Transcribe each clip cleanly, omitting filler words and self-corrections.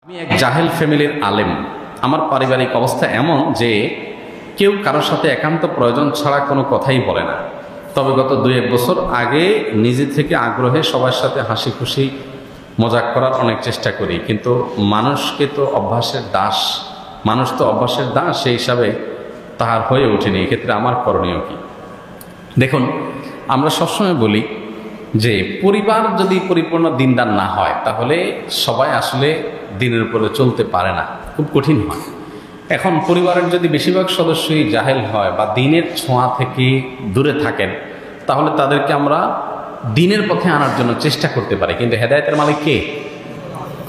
আমি এক জাহেল ফ্যামিলির আলেম। আমার পারিবারিক অবস্থা এমন যে কেউ কারোর সাথে একান্ত প্রয়োজন ছাড়া কোনো কথাই বলে না। তবে গত 2-1 বছর আগে নিজে থেকে আগ্রহে সবার সাথে হাসি খুশি মজাক করার অনেক চেষ্টা করি, কিন্তু মানুষ তো অভ্যাসের দাস, সেই হিসাবে তাহার হয়ে ওঠেনি। এক্ষেত্রে আমার করণীয় কি? দেখুন, আমরা সবসময় বলি যে পরিবার যদি পরিপূর্ণ দিনদার না হয় তাহলে সবাই আসলে দিনের উপরে চলতে পারে না, খুব কঠিন হয়। এখন পরিবারের যদি বেশিরভাগ সদস্যই জাহেল হয় বা দিনের ছোঁয়া থেকে দূরে থাকেন, তাহলে তাদেরকে আমরা দিনের পথে আনার জন্য চেষ্টা করতে পারি। কিন্তু হেদায়েতের মালিক কে?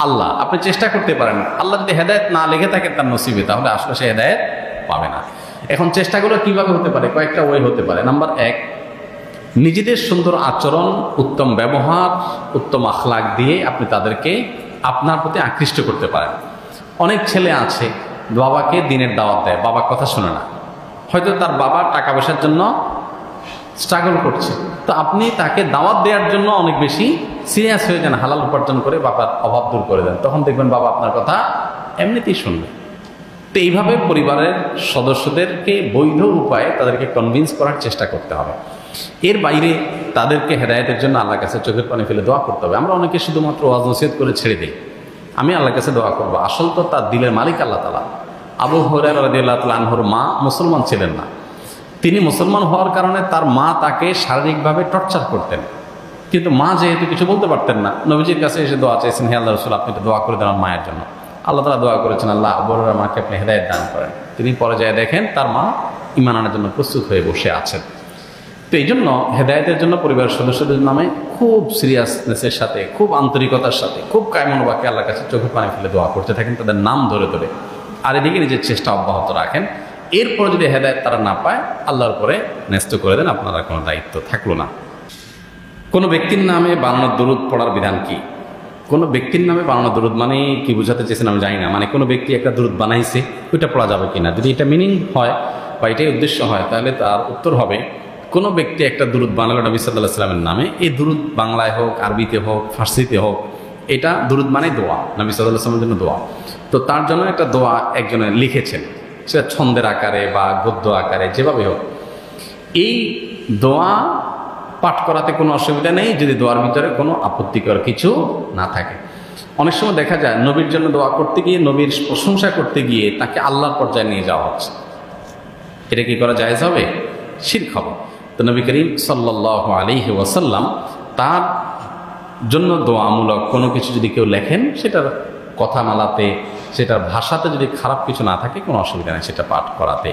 আল্লাহ। আপনি চেষ্টা করতে পারেন, আল্লাহ যদি হেদায়েত না লেগে থাকে তার নসিবে, তাহলে আসলে সে হেদায়েত পাবে না। এখন চেষ্টাগুলো কিভাবে হতে পারে? কয়েকটা ওয়ে হতে পারে। নাম্বার 1, নিজেদের সুন্দর আচরণ, উত্তম ব্যবহার, উত্তম আখলাক দিয়ে আপনি তাদেরকে আপনার প্রতি আকৃষ্ট করতে পারেন। অনেক ছেলে আছে বাবাকে দিনের দাওয়াত দেয়, বাবা কথা শোনে না, হয়তো তার বাবা টাকা পয়সার জন্য স্ট্রাগল করছে, তো আপনি তাকে দাওয়াত দেওয়ার জন্য অনেক বেশি সিরিয়াস হয়ে যান, হালাল উপার্জন করে বাবার অভাব দূর করে দেন, তখন দেখবেন বাবা আপনার কথা এমনিতেই শুনবে। তো এইভাবে পরিবারের সদস্যদেরকে বৈধ উপায়ে তাদেরকে কনভিন্স করার চেষ্টা করতে হবে। এর বাইরে তাদেরকে হেদায়েতের জন্য আল্লাহর কাছে চোখের পানি ফেলে দোয়া করতে হবে। আমরা অনেকে শুধুমাত্র ওয়াজ নসিহত করে ছেড়ে দিই, আমি আল্লাহর কাছে দোয়া করবো। আসল তো তার দিলের মালিক আল্লাহ তাআলা। আবু হুরায়রা রাদিয়াল্লাহু তাআলা আনহুর মা মুসলমান ছিলেন না। তিনি মুসলমান হওয়ার কারণে তার মা তাকে শারীরিকভাবে টর্চার করতেন, কিন্তু মা যেহেতু কিছু বলতে পারতেন না, নবীজির কাছে এসে দোয়া চাইছেন, হে আল্লাহ রাসূল, আপনি একটু দোয়া করে দেন মায়ের জন্য। আল্লাহ তাআলা দোয়া করেছেন, আল্লাহ আবু হুরায়রার মাকে আপনি হেদায়েত দান করেন। তিনি পরে যায় দেখেন তার মা ঈমান আনার জন্য প্রস্তুত হয়ে বসে আছেন। তো এই জন্য হেদায়েতের জন্য পরিবারের সদস্যদের নামে খুব সিরিয়াসনেসের সাথে, খুব আন্তরিকতার সাথে, খুব কায়মনোবাক্যে আল্লাহর কাছে চোখের পানি ফেলে দোয়া করতে থাকেন, তাদের নাম ধরে ধরে, আর এদিকে নিজের চেষ্টা অব্যাহত রাখেন। এরপর যদি হেদায়েত তারা না পায়, আল্লাহর পরে ন্যস্ত করে দেন, আপনারা কোনো দায়িত্ব থাকলো না। কোনো ব্যক্তির নামে বানানো দরুদ পড়ার বিধান কি? কোনো ব্যক্তির নামে বানানো দরুদ মানে কি বোঝাতে চেয়েছেন আমি জানি না। মানে কোনো ব্যক্তি একটা দরুদ বানাইছে, ওইটা পড়া যাবে কিনা? যদি এটা মিনিং হয় বা এটাই উদ্দেশ্য হয়, তাহলে তার উত্তর হবে, কোনো ব্যক্তি একটা দরুদ বানালো নবী সাল্লাল্লাহু আলাইহি ওয়াসাল্লামের নামে, এই দরুদ বাংলায় হোক, আরবিতে হোক, ফার্সিতে হোক, এটা দরুদ মানে দোয়া, নবী সাল্লাল্লাহু আলাইহি ওয়াসাল্লামের জন্য দোয়া। তো তার জন্য একটা দোয়া একজনে লিখেছেন, সেটা ছন্দের আকারে বা গদ্য আকারে, যেভাবে হোক। এই দোয়া পাঠ করাতে কোনো অসুবিধা নেই, যদি দোয়ার ভিতরে কোনো আপত্তিকর কিছু না থাকে। অনেক সময় দেখা যায় নবীর জন্য দোয়া করতে গিয়ে, নবীর প্রশংসা করতে গিয়ে তাকে আল্লাহর পর্যায়ে নিয়ে যাওয়া হচ্ছে। এটা কি করা জায়েজ হবে? শিরক হবে। তো নবী করিম সাল্লাল্লাহু আলাইহি ওয়াসাল্লাম তার জন্য দোয়ামূলক কোনো কিছু যদি কেউ লেখেন, সেটার কথামালাতে, সেটার ভাষাতে যদি খারাপ কিছু না থাকে, কোনো অসুবিধা নেই সেটা পাঠ করাতে।